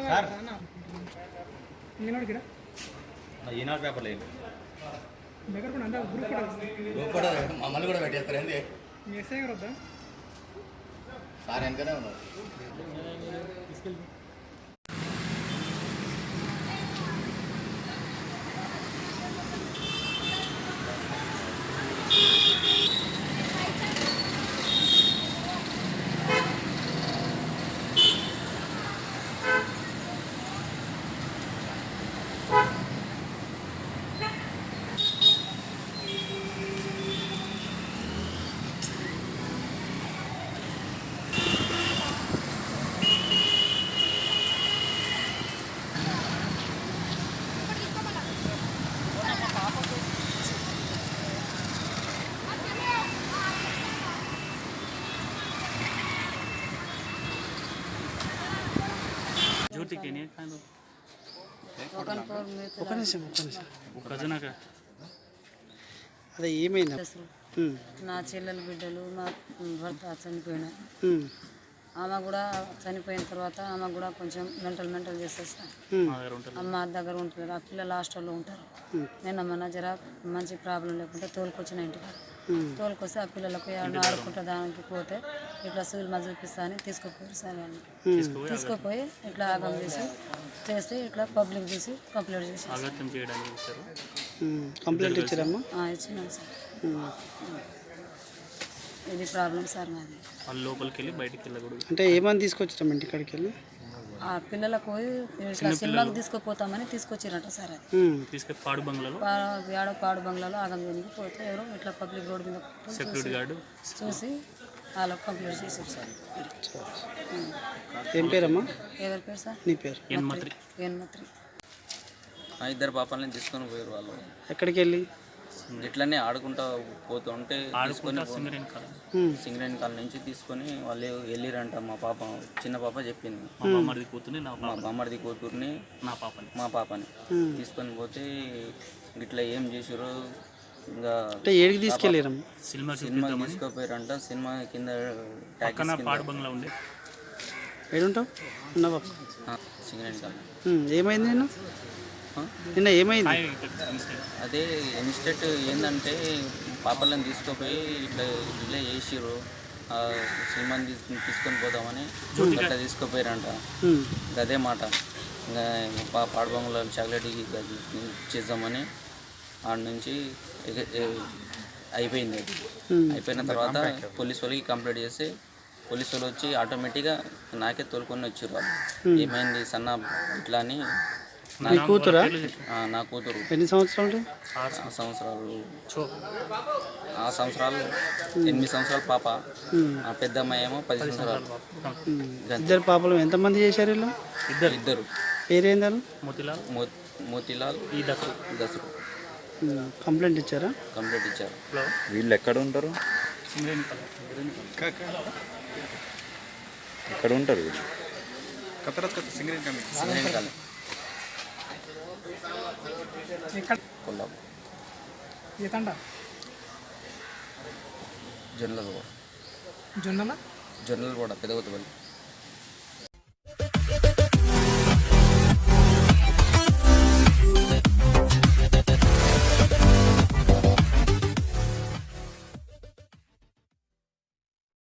Sir ఈనాడు paper లేదు group కూడా మమ్మల్ని కూడా పెట్టేస్తారు ఏంటి సార్ వెనకనే ఉన్నారు. అదే ఏమైంది? నా చెల్లెలు బిడ్డలు నా భర్త చనిపోయినా ఆమె కూడా చనిపోయిన తర్వాత ఆమె కూడా కొంచెం మెంటల్ చేస్తారు సార్. అమ్మ దగ్గర ఉంటుంది, ఆ పిల్లలు హాస్టల్లో ఉంటారు. నేను అమ్మ జర మంచి ప్రాబ్లం లేకుంటే తోలుకొచ్చిన ఇంటికి తోలుకొస్తే ఆ పిల్లలకు ఆడుకుంటా దానికి పోతే ఇట్లా సివిల్ మధ్య చూపిస్తా అని తీసుకుపోయారు సార్. వాళ్ళు తీసుకుపోయి ఇట్లా ఆగం చేస్తే ఇట్లా పబ్లిక్ చూసి కంప్లైంట్ చేసి కంప్లైంట్ ఇచ్చినాము సార్. ఇది ప్రాబ్లం సార్ మాది. లోపలికి వెళ్ళి బయటికి వెళ్ళకూడదు అంటే ఏమని తీసుకొచ్చాం ఇంటికాడికి వెళ్ళి ఆ పిల్లలకు ఇట్లా సినిమాకి తీసుకుపోతామని తీసుకొచ్చిరట సార్. అది తీసుకొని పాడు బంగ్లాలో పాడు బంగ్లాలో ఆగం చేయడానికి పోతే ఎవరో ఇట్లా పబ్లిక్ రోడ్ మీద సెక్యూరిటీ గార్డు చూసి వాళ్ళకు కంప్లైంట్ చేశారు సార్. ఏం పేరమ్మా? ఎవరి పేరు సార్? నీ పేరు? ఎన్మత్రి. ఇద్దరు పాపాలని తీసుకొని పోయారు వాళ్ళు. ఎక్కడికి వెళ్ళి? ఇట్లనే ఆడుకుంటా పోతుంటే తీసుకొని సింగరేణి కాల నుంచి తీసుకొని వాళ్ళు వెళ్ళిరంట. మా పాప చిన్న పాప చెప్పింది, మా బామ్మడిది కూతుర్ని మా పాపని తీసుకొని పోతే ఇట్లా ఏం చేసారో ఇంకా ఏడికి తీసుకెళ్ళారు? సినిమా తీసుకుపోయారంట. సినిమా కింద ఏడుంటావు సింగరేణి కాల. ఏమైంది నిన్న ఏమైంది? అదే ఇన్స్టెంట్ ఏంటంటే పాపలను తీసుకుపోయి ఇట్లా చేసిర్రు. సినిమాని తీసుకొని పోదామని అట్లా తీసుకుపోయారంట. అదే మాట ఇంకా పాడుబంగులో చాక్లెట్ చేద్దామని ఆడ నుంచి అయిపోయింది. అయిపోయిన తర్వాత పోలీసు వాళ్ళకి కంప్లైంట్ చేస్తే పోలీసు వాళ్ళు వచ్చి ఆటోమేటిక్గా నాకే తోలుకొని వచ్చారు. వాళ్ళు ఏమైంది సన్న ఇట్లా అని. కూతురా? నా కూతురు. ఎన్ని సంవత్సరాలు? 6 సంవత్సరాలు. 8 సంవత్సరాల పాప. ఆ పెద్ద అమ్మాయి ఏమో 10 సంవత్సరాలు. ఇద్దరు పాపలు ఎంతమంది చేశారు? ఇద్దరు. పేరేందాలు? మోతీలాల్ దసరు. కంప్లైంట్ ఇచ్చారా? కంప్లైంట్ ఇచ్చారు. వీళ్ళు ఎక్కడ ఉంటారు? ఎక్కడ ఉంటారు వీళ్ళు? సింగరేణి కాలనీ. కొల్లాపూర్. జొన్నల కూడా పెదగొత్తపల్లి.